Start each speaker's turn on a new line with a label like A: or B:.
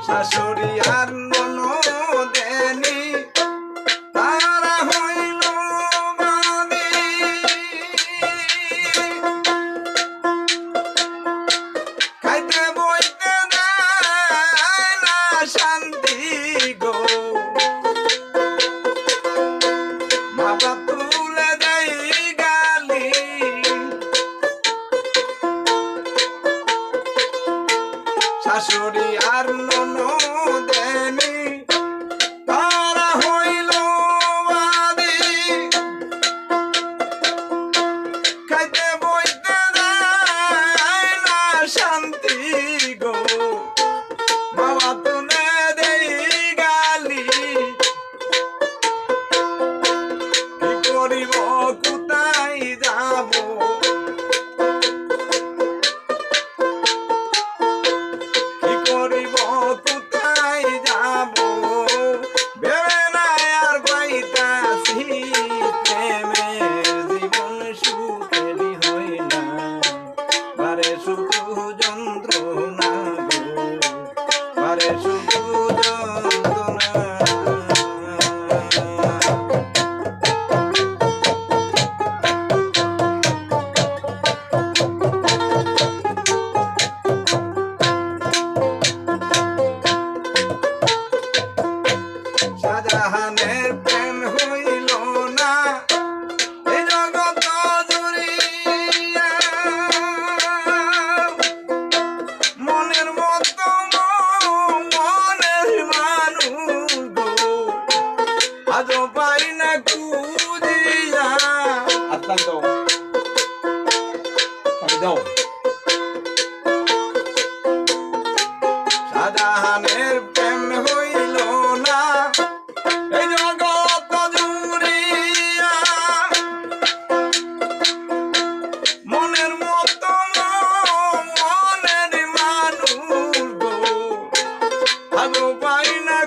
A: শাশুড়ি আর ননদেনি তারা হইল বাদী। খাইতে বইতে দেয় না শান্তি গো, মা বাপ তুলে দেয় গালি। শাশুড়ি আর ননদেনি তারা হইল বাদী। খাইতে বইতে দেয় না শান্তি গো, বাবা তুলে দেই গালি। কি করিব কোথায় যাব, কি করিব কোথায় যাব, ভেবে নাই আর পাইতাছি। প্রেমের জীবন সুখেরই হয় না, বারে শুধু যন্ত্রণা গো, বারে শুধু যন্ত্রণা। শাহজাহানের প্রেম হইল না এই জগৎ জুড়িয়া, মনের মতো মনের মানুষ গো, আজও পাই না খুঁজিয়া। আত্মাল দাও, দাও। শাহজাহানের প্রেম হইল না এই জগৎ জুড়িয়া, মনের মতো মনের মানুষ গো, আজও পাই না